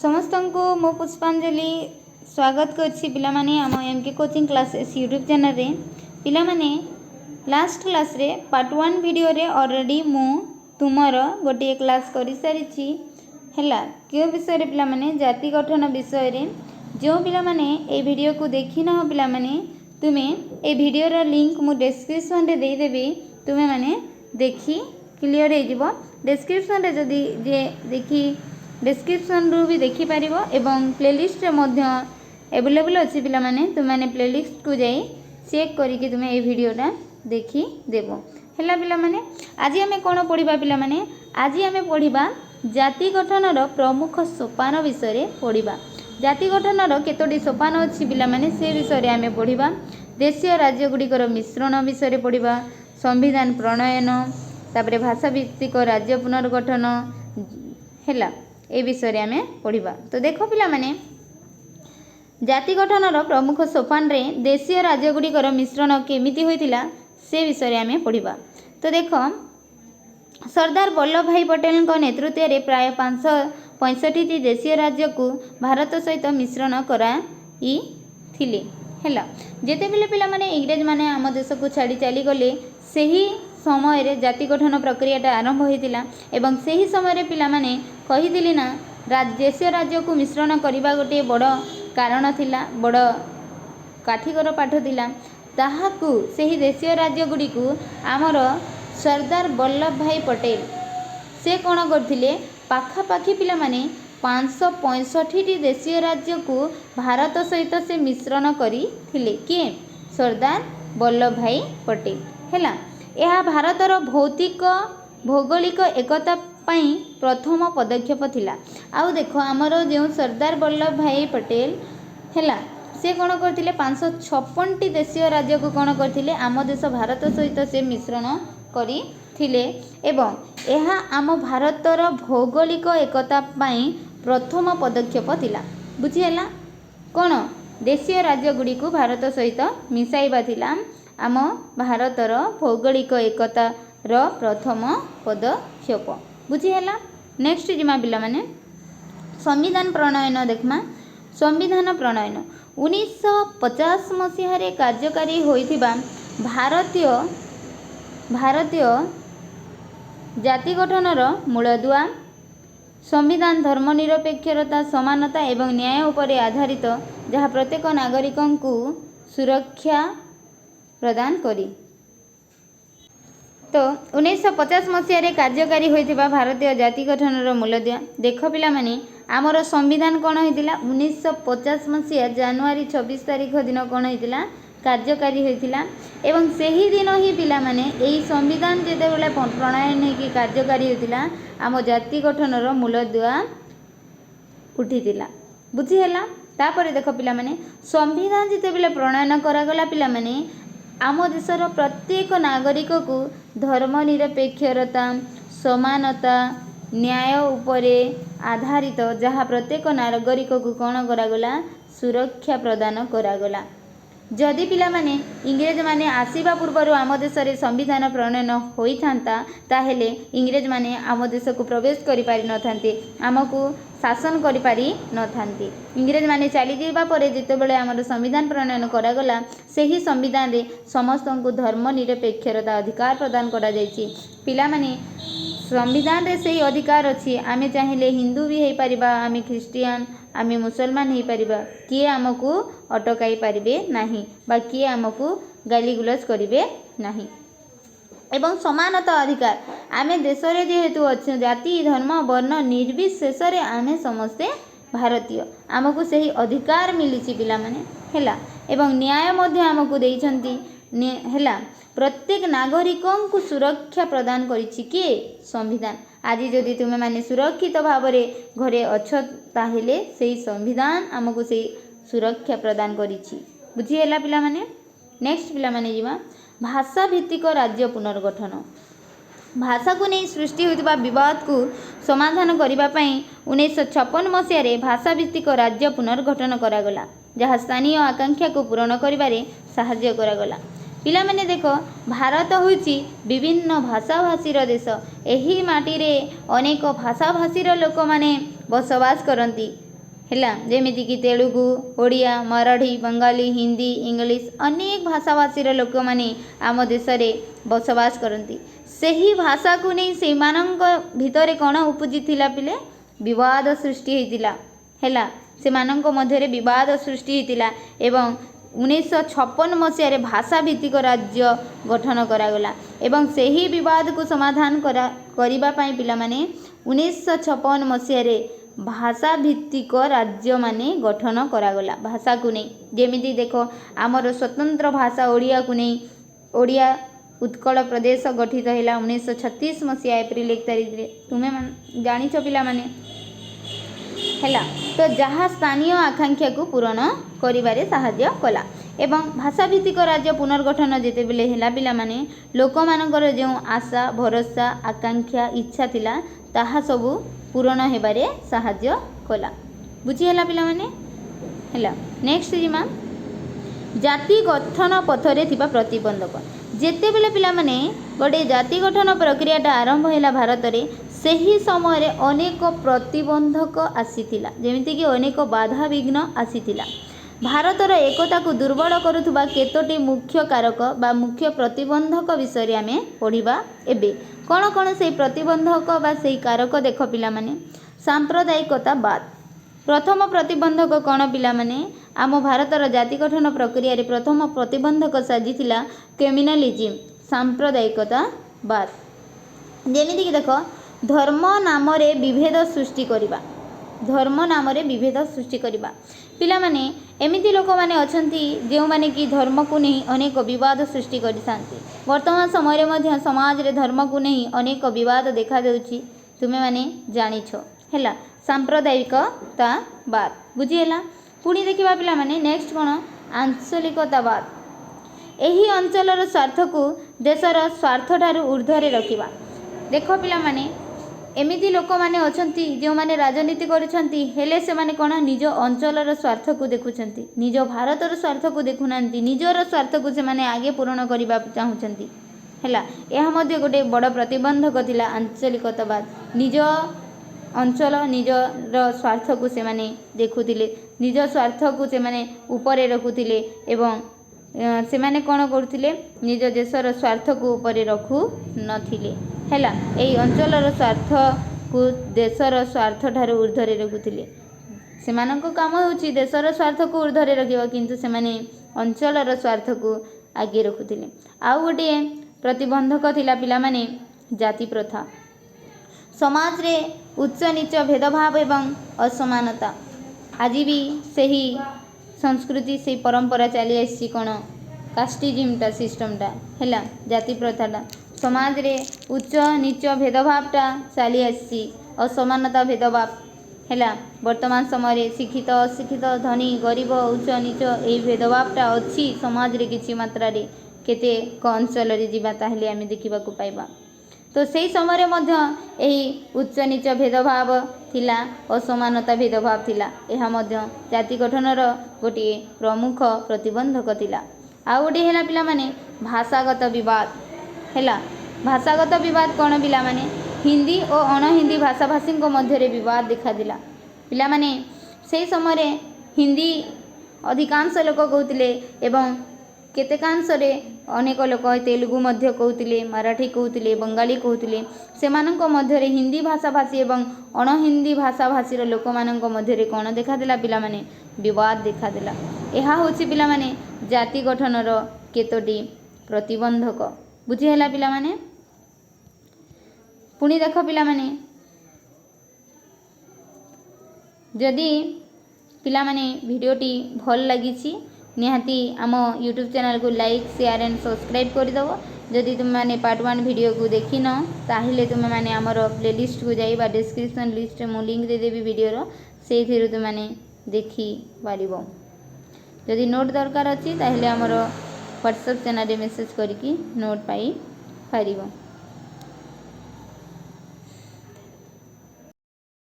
समस्त को मो पुष्पांजलि स्वागत करछि पिलामाने आम MK coaching classes YouTube channel रे। पिलामाने लास्ट क्लास रे पार्ट 1 वीडियो रे ऑलरेडी मु तुमर गोटे क्लास करि सारिछि हैला के विषय रे पिलामाने जाति गठन विषय रे। जो पिलामाने ए वीडियो को देखि न पिलामाने तुमे ए वीडियो रो लिंक मु डिस्क्रिप्शन रे दे देबी, तुमे माने देखि क्लियर हे जिवो। डिस्क्रिप्शन रे जदी जे देखि डिस्क्रिप्शन रू भी देखि पारिबो एवं प्लेलिस्ट रे मध्य अवेलेबल अछि पिलामाने, तुमाने प्लेलिस्ट को जाई चेक करिके तुमे ए वीडियोटा देखि देबो हैला पिलामाने। आज आमे कोन पढिबा पिलामाने, आज आमे पढिबा जाति गठनर प्रमुख सोपान विषय रे पढिबा। जाति गठनर केतोटी सोपान अछि पिलामाने से विषय रे आमे पढिबा। देशीय राज्य गुडिकर मिश्रण विषय रे पढिबा, संविधान प्रणयन, तापरे भाषा भित्तिक राज्य पुनर्गठन हैला ए विषय रे आमे पढिबा। तो देखो पिलामाने जाति गठनर प्रमुख सोपान रे देशीय राज्य गुडिकर मिश्रण केमिति होइतिला से विषय रे आमे पढिबा। तो देखो सरदार वल्लभ भाई पटेल को नेतृत्व रे प्राय 565 देशीय राज्य को भारत सहित मिश्रण कराई थिले हैला। जेते बेले पिला माने इंग्रेज माने आम देश को छाड़ी चली गले सही समय रे जाति गठन प्रक्रियाटा आरंभ होइतिला एवं सही समय रे पिला माने कहिदिली ना देशीय राज्य को मिश्रण करबा गोटे बड़ कारण थिला, बड़ काठीकर पाठ थिला। ताहाकू सही देशीय राज्य गुडी को आमर सरदार वल्लभ भाई पटेल से कोण करथिले, पाखापाखी पिला माने 565 देशीय राज्य को भारत सहित से मिश्रण करी थिले। किए? सरदार वल्लभ भाई पटेल हैला। यह भारतर भौगोलिक एकता पाई प्रथम पदक्षेप थिला। आउ देखो आमर जो सरदार वल्लभ भाई पटेल हैला से कोण करथिले 556 देशीय राज्य को कोण करथिले आम देश भारत सहित से मिश्रण करी थिले एवं यह आम भारतर भौगोलिक एकता पाई प्रथम पदक्षेप थिला। बुझिहेला कोण देशीय राज्य गुडी को भारत सहित मिसाइबा थिला आम भारतर भौगोलिक एकता रो प्रथम पदक्षेप। बुझिहेला। नेक्स्ट जिमा पिला माने संविधान प्रणयन देखमा। संविधान प्रणयन 1950 मसीह रे कार्यकारी होइथिबा भारतीय जाति गठनर मूलदुआ संविधान धर्मनिरपेक्षता, समानता एवं न्याय उपरे आधारित, जहाँ प्रत्येक नागरिकों को सुरक्षा प्रदान करी। तो 1950 मसीह रे कार्यकारी होइथिबा भारतीय जाति गठनर मूलदुआ देख पिला माने आमर संविधान कोन होइतिला 1950 मसीहा जनवरी 26 तारिख दिन कोन होइतिला कार्यकारी होइतिला एवं सही दिन ही पिला माने एही संविधान जेते बेले प्रणयन हे कि कार्यकारी होइतिला आम जाति गठनर मूलदुआ उठितिला। बुझी हैला। तापरे देख पिला माने संविधान जेते बेले प्रणयन करा गला पिला माने आम देशर प्रत्येक नागरिक को धर्मनिरपेक्षता, समानता, न्याय उपरे आधारित, जहाँ प्रत्येक नागरिक को कौन करागला सुरक्षा प्रदान करागला। जदि पिला माने इंग्रेज माने आसीबा पूर्वर आम देश रे संविधान प्रणयन होई थांता ताहेले इंग्रेज माने आम देश को प्रवेश करि पारि न थांते, आमको शासन करि पारि न थांते। इंग्रेज माने चली जेबा परे जेते बेले आमर संविधान प्रणयन करागला सही संविधान रे समस्त को धर्मनिरपेक्षता अधिकार प्रदान करा जायछि। पिला माने संविधान रे सही अधिकार अछि, आमे चाहिले हिंदू भी हेई परिबा, आमे ख्रिस्टियन, आमे मुसलमान हेई परिबा, किए आमको अटकाई पारिबे नाही बा किए आमको गाली गुलज करिवे नाही। एवं समानता अधिकार, आमे देश रे जेहेतु अछि जाति धर्म वर्ण निर्विशेष रे आमे समस्ते भारतीय, आमको सही अधिकार मिलिछि पिला माने हैला। एवं न्याय मध्य आमको देइछंती हैला। प्रत्येक नागरिकों को सुरक्षा प्रदान करिछि कि संविधान। आज जदि तुमे माने सुरक्षित भाव रे घरे अछ ताहेले सेही संविधान आमको सेही सुरक्षा प्रदान करिछि। बुझी हैला पिला माने। नेक्स्ट पिला माने जिमा भाषा भित्तिक राज्य पुनर्गठन। भाषा को नहीं सृष्टि होइतिबा विवाद को समाधान करिबा पई 1956 मसीह रे भाषा भित्तिक राज्य पुनर्गठन करागला, जहाँ स्थानीय आकांक्षा को पूरण करिबारे सहाय्य करागला। पिला माने देखो भारत होइछि विभिन्न भाषाभाषीर देश। एही माटी रे अनेक भाषाभाषीर लोक माने बसवास करंती। ହେଲା ଯେମିତିକି ତେଲୁଗୁ ଓଡ଼ିଆ ମରାଠୀ ବଙ୍ଗାଳୀ ହିନ୍ଦୀ ଇଂଲିଶ ଅନେକ ଭାଷାଭାଷୀର ଲୋକମାନେ ଆମ ଦେଶରେ ବସବାସ କରନ୍ତି। ସେହି ଭାଷାକୁ ନେଇ ସେମାନଙ୍କ ଭିତରେ କ'ଣ ଉପୁଜିଥିଲା ପିଲେ ବିବାଦ ସୃଷ୍ଟି ହୋଇଥିଲା ହେଲା ସେମାନଙ୍କ ମଧ୍ୟରେ ବିବାଦ ସୃଷ୍ଟି ହୋଇଥିଲା ଏବଂ 1956 ମସିହାରେ ଭାଷା ଭିତ୍ତିକ ରାଜ୍ୟ ଗଠନ କରାଗଲା ଏବଂ ସେହି ବିବାଦକୁ ସମାଧାନ କରିବା ପାଇଁ ପିଲାମାନେ 1956 ମସିହାରେ ଭାଷା ଭିତ୍ତିକ ରାଜ୍ୟମାନେ ଗଠନ କରାଗଲା ଭାଷାକୁ ନେଇ ଯେମିତି ଦେଖ ଆମର ସ୍ୱତନ୍ତ୍ର ଭାଷା ଓଡ଼ିଆକୁ ନେଇ ଓଡ଼ିଆ ଉତ୍କଳ ପ୍ରଦେଶ ଗଠିତ ହେଲା 1936 ମସିହା ଏପ୍ରିଲ 1 ତାରିଖରେ ତୁମେ ଜାଣିଛ ପିଲାମାନେ ହେଲା ତ ଯାହା ସ୍ଥାନୀୟ ଆକାଂକ୍ଷାକୁ ପୂରଣ କରିବାରେ ସାହାଯ୍ୟ କଲା ଏବଂ ଭାଷାଭିତ୍ତିକ ରାଜ୍ୟ ପୁନର୍ଗଠନ ଯେତେବେଳେ ହେଲା ପିଲାମାନେ ଲୋକମାନଙ୍କର ଯେଉଁ ଆଶା ଭରସା ଆକାଂକ୍ଷା ଇଚ୍ଛା ଥିଲା ତାହା ସବୁ ପୂରଣ ହେବାରେ ସାହାଯ୍ୟ କଲା ବୁଝିହେଲା ପିଲାମାନେ ହେଲା ନେକ୍ସଟ ଯିମା ଜାତି ଗଠନ ପଥରେ ଥିବା ପ୍ରତିବନ୍ଧକ ଯେତେବେଳେ ପିଲାମାନେ ଗୋଟେ ଜାତି ଗଠନ ପ୍ରକ୍ରିୟାଟା ଆରମ୍ଭ ହେଲା ଭାରତରେ ସେହି ସମୟରେ ଅନେକ ପ୍ରତିବନ୍ଧକ ଆସିଥିଲା ଯେମିତିକି ଅନେକ ବାଧାବିଘ୍ନ ଆସିଥିଲା ଭାରତର ଏକତାକୁ ଦୁର୍ବଳ କରୁଥିବା କେତୋଟି ମୁଖ୍ୟ କାରକ ବା ମୁଖ୍ୟ ପ୍ରତିବନ୍ଧକ ବିଷୟରେ ଆମେ ପଢ଼ିବା ଏବେ କ'ଣ କ'ଣ ସେହି ପ୍ରତିବନ୍ଧକ ବା ସେହି କାରକ ଦେଖ ପିଲାମାନେ ସାମ୍ପ୍ରଦାୟିକତାବାଦ ପ୍ରଥମ ପ୍ରତିବନ୍ଧକ କ'ଣ ପିଲାମାନେ ଆମ ଭାରତର ଜାତି ଗଠନ ପ୍ରକ୍ରିୟାରେ ପ୍ରଥମ ପ୍ରତିବନ୍ଧକ ସାଜିଥିଲା କମ୍ୟୁନାଲିଜିମ୍ ସାମ୍ପ୍ରଦାୟିକତାବାଦ ଯେମିତିକି ଦେଖ ଧର୍ମ ନାମରେ ବିଭେଦ ସୃଷ୍ଟି କରିବା ଧର୍ମ ନାମରେ ବିଭେଦ ସୃଷ୍ଟି କରିବା ପିଲାମାନେ ଏମିତି ଲୋକମାନେ ଅଛନ୍ତି ଯେଉଁମାନେ କି ଧର୍ମକୁ ନେଇ ଅନେକ ବିବାଦ ସୃଷ୍ଟି କରିଥାନ୍ତି ବର୍ତ୍ତମାନ ସମୟରେ ମଧ୍ୟ ସମାଜରେ ଧର୍ମକୁ ନେଇ ଅନେକ ବିବାଦ ଦେଖାଦେଉଛି ତୁମେମାନେ ଜାଣିଛ ହେଲା ସାମ୍ପ୍ରଦାୟିକତାବାଦ ବୁଝିହେଲା ପୁଣି ଦେଖିବା ପିଲାମାନେ ନେକ୍ସଟ କ'ଣ ଆଞ୍ଚଳିକତାବାଦ ଏହି ଅଞ୍ଚଳର ସ୍ୱାର୍ଥକୁ ଦେଶର ସ୍ୱାର୍ଥଠାରୁ ଉର୍ଦ୍ଧ୍ୱରେ ରଖିବା ଦେଖ ପିଲାମାନେ ଏମିତି ଲୋକମାନେ ଅଛନ୍ତି ଯେଉଁମାନେ ରାଜନୀତି କରୁଛନ୍ତି ହେଲେ ସେମାନେ କ'ଣ ନିଜ ଅଞ୍ଚଳର ସ୍ୱାର୍ଥକୁ ଦେଖୁଛନ୍ତି ନିଜ ଭାରତର ସ୍ୱାର୍ଥକୁ ଦେଖୁନାହାନ୍ତି ନିଜର ସ୍ୱାର୍ଥକୁ ସେମାନେ ଆଗେ ପୂରଣ କରିବା ଚାହୁଁଛନ୍ତି ହେଲା ଏହା ମଧ୍ୟ ଗୋଟେ ବଡ଼ ପ୍ରତିବନ୍ଧକ ଥିଲା ଆଞ୍ଚଳିକତାବାଦ ନିଜ ଅଞ୍ଚଳ ନିଜର ସ୍ୱାର୍ଥକୁ ସେମାନେ ଦେଖୁଥିଲେ ନିଜ ସ୍ୱାର୍ଥକୁ ସେମାନେ ଉପରେ ରଖୁଥିଲେ ଏବଂ ସେମାନେ କ'ଣ କରୁଥିଲେ ନିଜ ଦେଶର ସ୍ୱାର୍ଥକୁ ଉପରେ ରଖୁନଥିଲେ ହେଲା ଏହି ଅଞ୍ଚଳର ସ୍ୱାର୍ଥକୁ ଦେଶର ସ୍ୱାର୍ଥଠାରୁ ଉର୍ଦ୍ଧ୍ୱରେ ରଖୁଥିଲେ ସେମାନଙ୍କ କାମ ହେଉଛି ଦେଶର ସ୍ୱାର୍ଥକୁ ଉର୍ଦ୍ଧ୍ୱରେ ରଖିବା କିନ୍ତୁ ସେମାନେ ଅଞ୍ଚଳର ସ୍ୱାର୍ଥକୁ ଆଗେ ରଖୁଥିଲେ ଆଉ ଗୋଟିଏ ପ୍ରତିବନ୍ଧକ ଥିଲା ପିଲାମାନେ ଜାତି ପ୍ରଥା ସମାଜରେ ଉଚ୍ଚ ନିଚ ଭେଦଭାବ ଏବଂ ଅସମାନତା ଆଜି ବି ସେହି ସଂସ୍କୃତି ସେହି ପରମ୍ପରା ଚାଲି ଆସିଛି କ'ଣ କାଷ୍ଟିଜିମ୍ଟା ସିଷ୍ଟମଟା ହେଲା ଜାତି ପ୍ରଥାଟା ସମାଜରେ ଉଚ୍ଚ ନିଚ ଭେଦଭାବଟା ଚାଲି ଆସିଛି ଅସମାନତା ଭେଦଭାବ ହେଲା ବର୍ତ୍ତମାନ ସମୟରେ ଶିକ୍ଷିତ ଅଶିକ୍ଷିତ ଧନୀ ଗରିବ ଉଚ୍ଚ ନିଚ ଏହି ଭେଦଭାବଟା ଅଛି ସମାଜରେ କିଛି ମାତ୍ରାରେ କେତେକ ଅଞ୍ଚଳରେ ଯିବା ତାହେଲେ ଆମେ ଦେଖିବାକୁ ପାଇବା ତ ସେହି ସମୟରେ ମଧ୍ୟ ଏହି ଉଚ୍ଚ ନିଚ ଭେଦଭାବ ଥିଲା ଅସମାନତା ଭେଦଭାବ ଥିଲା ଏହା ମଧ୍ୟ ଜାତି ଗଠନର ଗୋଟିଏ ପ୍ରମୁଖ ପ୍ରତିବନ୍ଧକ ଥିଲା ଆଉ ଗୋଟିଏ ହେଲା ପିଲାମାନେ ଭାଷାଗତ ବିବାଦ ହେଲା ଭାଷାଗତ ବିବାଦ କ'ଣ ପିଲାମାନେ ହିନ୍ଦୀ ଓ ଅଣହିନ୍ଦୀ ଭାଷାଭାଷୀଙ୍କ ମଧ୍ୟରେ ବିବାଦ ଦେଖାଥିଲା ପିଲାମାନେ ସେହି ସମୟରେ ହିନ୍ଦୀ ଅଧିକାଂଶ ଲୋକ କହୁଥିଲେ ଏବଂ କେତେକାଂଶରେ ଅନେକ ଲୋକ ତେଲୁଗୁ ମଧ୍ୟ କହୁଥିଲେ ମରାଠୀ କହୁଥିଲେ ବଙ୍ଗାଳୀ କହୁଥିଲେ ସେମାନଙ୍କ ମଧ୍ୟରେ ହିନ୍ଦୀ ଭାଷାଭାଷୀ ଏବଂ ଅଣହିନ୍ଦୀ ଭାଷାଭାଷୀର ଲୋକମାନଙ୍କ ମଧ୍ୟରେ କ'ଣ ଦେଖାଦେଲା ପିଲାମାନେ ବିବାଦ ଦେଖାଦେଲା ଏହା ହେଉଛି ପିଲାମାନେ ଜାତି ଗଠନର କେତୋଟି ପ୍ରତିବନ୍ଧକ ବୁଝିହେଲା ପିଲାମାନେ ପୁଣି ଦେଖ ପିଲାମାନେ ଯଦି ପିଲାମାନେ ଭିଡ଼ିଓଟି ଭଲ ଲାଗିଛି ନିହାତି ଆମ ୟୁଟ୍ୟୁବ୍ ଚ୍ୟାନେଲକୁ ଲାଇକ୍ ସେୟାର ଆଣ୍ଡ ସବସ୍କ୍ରାଇବ୍ କରିଦେବ ଯଦି ତୁମେମାନେ ପାର୍ଟ 1 ଭିଡ଼ିଓକୁ ଦେଖିନ ତାହେଲେ ତୁମେମାନେ ଆମର ପ୍ଲେଲିଷ୍ଟକୁ ଯାଇ ବା ଡେସ୍କ୍ରିପସନ୍ ଲିଷ୍ଟରେ ମୁଁ ଲିଙ୍କ୍ ଦେଇଦେବି ଭିଡ଼ିଓର ସେଇଥିରୁ ତୁମେମାନେ ଦେଖିପାରିବ ଯଦି ନୋଟ୍ ଦରକାର ଅଛି ତାହେଲେ ଆମର ହ୍ୱାଟ୍ସଆପ୍ ଚ୍ୟାନେଲରେ ମେସେଜ୍ କରିକି ନୋଟ୍ ପାଇପାରିବ।